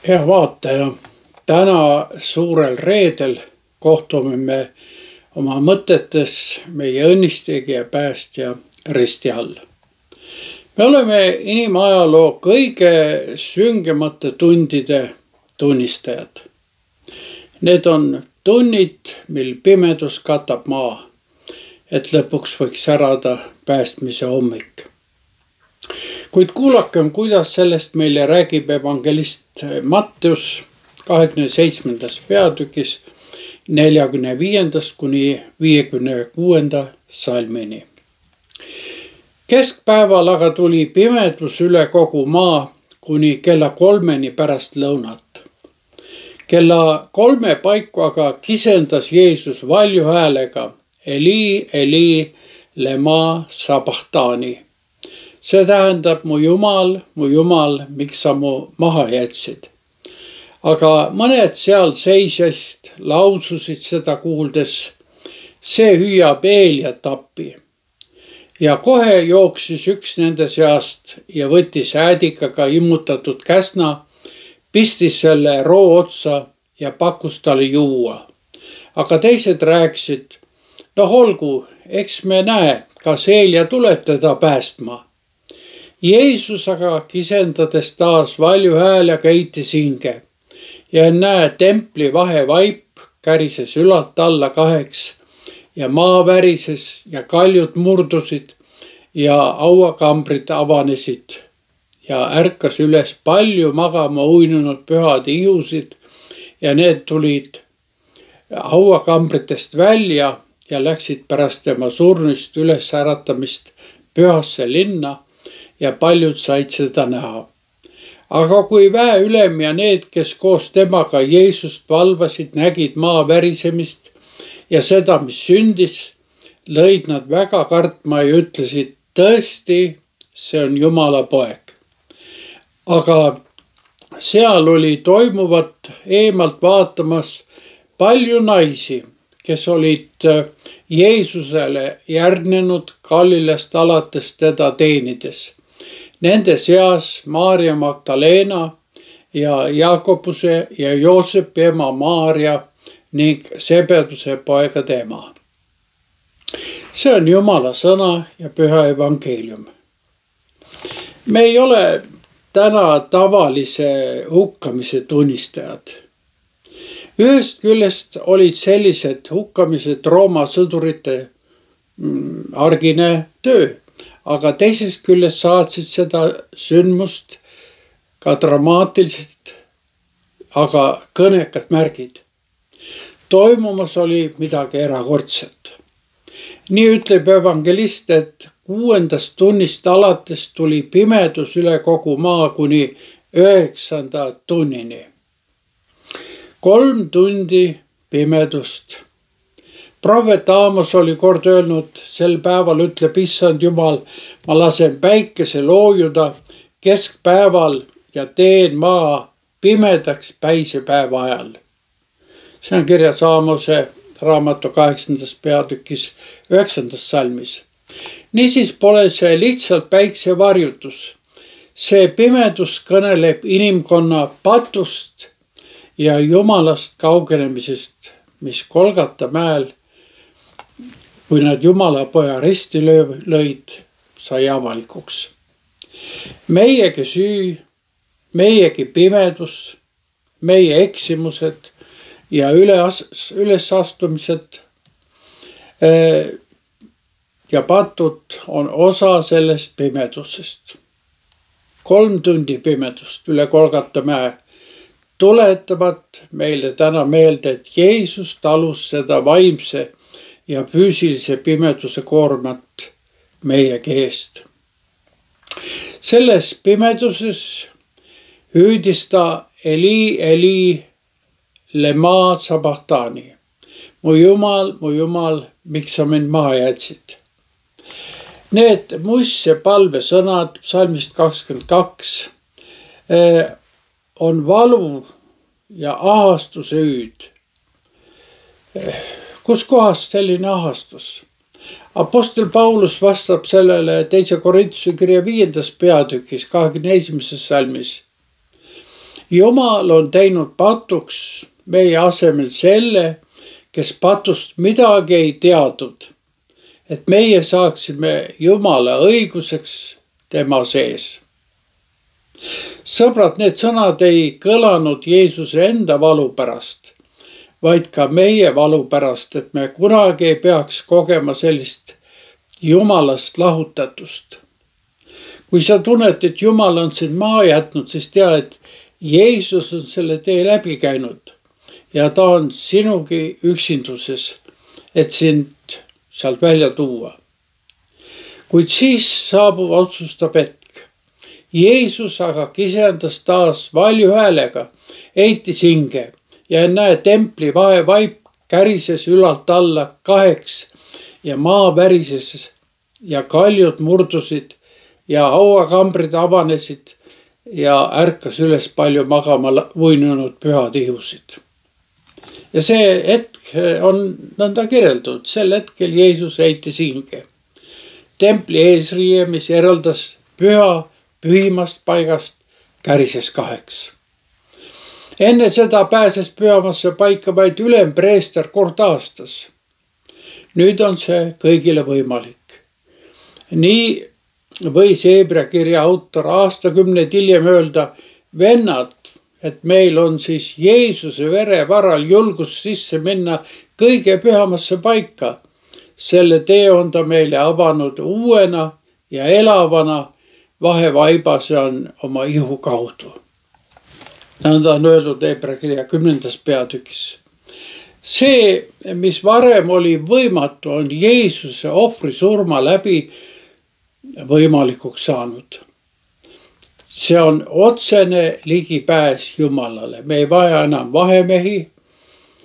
Hea vaataja, täna suurel reedel kohtume me oma mõtetes meie õnnistegija, päästja risti all. Me oleme inimajaloo kõige süngemate tundide tunnistajad. Need on tunnid, mil pimedus katab maa, et lõpuks võiks särada päästmise hommik. Kuid kuulakem, kuidas sellest meile räägib evangelist Matteus 27. peatükis 45. kuni 56. salmini. Keskpäeval aga tuli pimedus üle kogu maa kuni kella 3 pärast lõunat. Kella 3 paiku aga kisendas Jeesus valju häälega: Eli, Eli, lema sabachthani. See tähendab: mu Jumal, miks sa mu maha jätsid. Aga mõned seal seisjast laususid seda kuuldes: see hüüab Eeliat appi. Ja kohe jooksis üks nende seast ja võttis äädikaga immutatud käsna, pistis selle roo otsa ja pakkus talle juua. Aga teised rääkisid: no olgu, eks me näe, kas Eelia tuleb teda päästma. Jeesus aga kisendades taas valju häälega heitis hinge ja näe, templi vahevaip kärises ülalt alla 2 ja maa värises ja kaljud murdusid ja hauakambrid avanesid ja ärkas üles palju magama uinunud pühade ihusid ja need tulid hauakambritest välja ja läksid pärast tema surnust üles äratamist pühasse linna ja paljud said seda näha. Aga kui väeülem ja need, kes koos temaga Jeesust valvasid, nägid maa värisemist ja seda, mis sündis, lõid nad väga kartma ja ütlesid: tõesti, see on Jumala poeg. Aga seal oli toimuvat eemalt vaatamas palju naisi, kes olid Jeesusele järgnenud Galilast alates teda teenides. Nende seas Maarja Magdalena ja Jaakobuse ja Joosepi ema Maarja ning Sebeduse poegade ema. See on Jumala sõna ja püha evangeelium. Me ei ole täna tavalise hukkamise tunnistajad. Ühest küljest olid sellised hukkamised Rooma sõdurite argine töö. Aga teisest küljest saatsid seda sündmust ka dramaatiliselt, aga kõnekad märgid. Toimumas oli midagi erakordset. Nii ütleb evangelist, et 6. tunnist alates tuli pimedus üle kogu maa kuni 9. tunnini. 3 tundi pimedust. Prohvet Aamos oli kord öelnud: sel päeval ütleb Issand Jumal, ma lasen päikese loojuda keskpäeval ja teen maa pimedaks päisepäeva ajal. See on kirjas Aamose raamatu 8. peatükis 9. salmis. Niisiis pole see lihtsalt päiksevarjutus. See pimedus kõneleb inimkonna patust ja Jumalast kaugenemisest, mis Golgata mäel, kui nad Jumala poja risti lõid, sai avalikuks. Meiegi süü, meiegi pimedus, meie eksimused ja ülesastumised ja patud on osa sellest pimedusest. 3 tundi pimedust üle Golgata mäe tuletavad meile täna meelde, et Jeesus talus seda vaimse ja füüsilise pimeduse koormat meiegi eest. Selles pimeduses hüüdis ta: Eli, Eli, lema sabachthani. Mu Jumal, miks sa mind maha jätsid. Need muistse palvesõnad psalmist 22 on valu ja ahastuse hüüd. Kus kohast selline ahastus? Apostel Paulus vastab sellele 2. Korintuse kirja 5. peatükis 21. salmis. Jumal on teinud patuks meie asemel selle, kes patust midagi ei teadnud, et meie saaksime Jumala õiguseks tema sees. Sõbrad, need sõnad ei kõlanud Jeesuse enda valu pärast, vaid ka meie valu pärast, et me kunagi ei peaks kogema sellist Jumalast lahutatust. Kui sa tunned, et Jumal on sind maha jätnud, siis tea, et Jeesus on selle tee läbi käinud ja ta on sinugi üksinduses, et sind sealt välja tuua. Kuid siis saabub otsustav hetk. Jeesus aga kisendas taas valju häälega, heitis hinge ja näe, templi vaevaip kärises ülalt alla kaheks ja maa värises ja kaljud murdusid ja hauakambrid avanesid ja ärkas üles palju magama uinunud pühatihusid. Ja see hetk on nõnda kirjeldatud, sel hetkel Jeesus heitis hinge. Templi eesriie, mis eraldas pühimast paigast, kärises kaheks. Enne seda pääses pühamasse paika vaid ülempreester kord aastas. Nüüd on see kõigile võimalik. Nii võis Hebra kirja autor aastakümneid hiljem öelda, vennad, et meil on siis Jeesuse vere varal julgus sisse minna kõige pühamasse paika. Selle tee on ta meile avanud uuena ja elavana vahevaiba, see on oma ihu kaudu. Nõnda on öeldud Hebra kirja 10. peatükis. See, mis varem oli võimatu, on Jeesuse ohvri surma läbi võimalikuks saanud. See on otsene ligipääs Jumalale. Me ei vaja enam vahemehi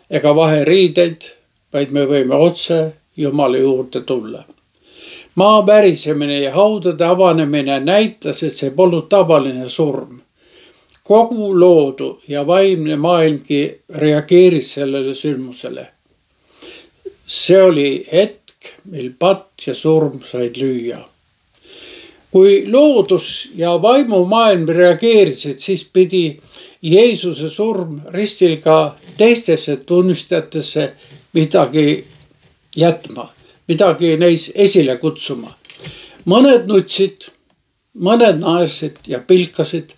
ega vaheriideid, vaid me võime otse Jumala juurde tulla. Maa värisemine ja haudade avanemine näitas, et see polnud tavaline surm. Kogu loodu ja vaimne maailmgi reageeris sellele sündmusele. See oli hetk, mil patt ja surm said lüüa. Kui loodus ja vaimumaailm reageerisid, siis pidi Jeesuse surm ristil ka teistesse tunnistajatesse midagi jätma, midagi neis esile kutsuma. Mõned nutsid, mõned naersid ja pilkasid,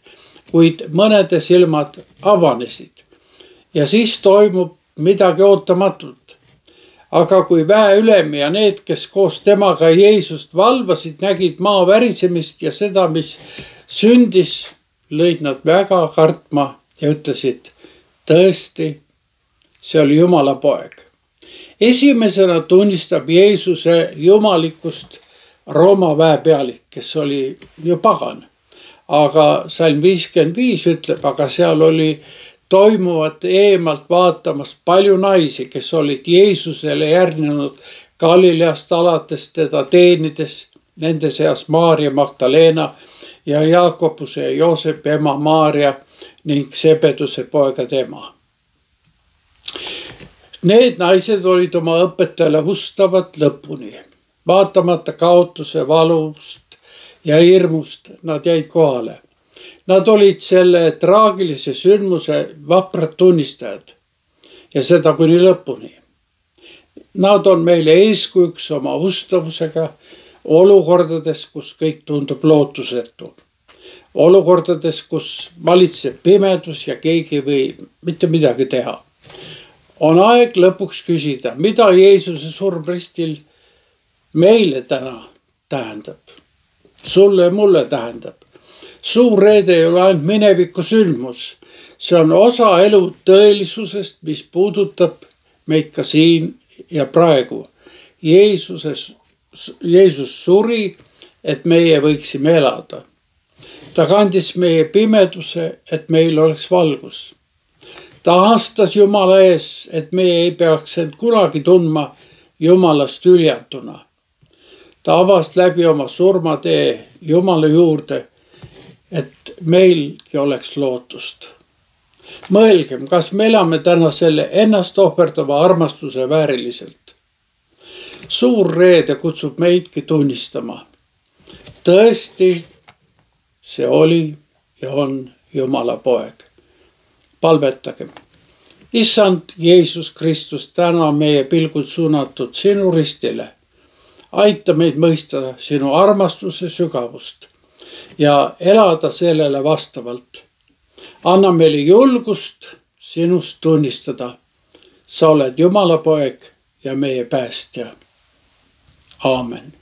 kuid mõnede silmad avanesid. Ja siis toimub midagi ootamatut. Aga kui väeülem ja need, kes koos temaga Jeesust valvasid, nägid maa värisemist ja seda, mis sündis, lõid nad väga kartma ja ütlesid, tõesti, see oli Jumala poeg. Esimesena tunnistab Jeesuse jumalikkust Rooma väepealik, kes oli ju pagan. Aga salm 55 ütleb, aga seal oli toimuvat eemalt vaatamas palju naisi, kes olid Jeesusele järgnenud Galileast alates teda teenides, nende seas Maarja Magdalena ja Jaakobuse ja Joosepi ema Maarja ning Sebeduse poegade ema. Need naised olid oma õpetajale ustavad lõpuni. Vaatamata kaotuse, valust ja hirmust nad jäid kohale. Nad olid selle traagilise sündmuse vaprad tunnistajad ja seda kuni lõpuni. Nad on meile eeskujuks oma ustavusega olukordades, kus kõik tundub lootusetu. Olukordades, kus valitseb pimedus ja keegi ei või mitte midagi teha. On aeg lõpuks küsida, mida Jeesuse surm ristil meile täna tähendab. Sulle ja mulle tähendab. Suur reede ei ole ainult mineviku sündmus. See on osa elu tõelisusest, mis puudutab meid ka siin ja praegu. Jeesus suri, et meie võiksime elada. Ta kandis meie pimeduse, et meil oleks valgus. Ta aastas Jumala ees, et meie ei peaks end kunagi tundma Jumalast üljatuna. Ta avas läbi oma surmatee Jumala juurde, et meilgi oleks lootust. Mõelgem, kas me elame täna selle ennast ohverdava armastuse vääriliselt. Suur reede kutsub meidki tunnistama. Tõesti, see oli ja on Jumala poeg. Palvetagem. Issand Jeesus Kristus, täna on meie pilgud suunatud sinu ristile. Aita meid mõista sinu armastuse sügavust ja elada sellele vastavalt. Anna meile julgust sinust tunnistada. Sa oled Jumala poeg ja meie päästja. Aamen.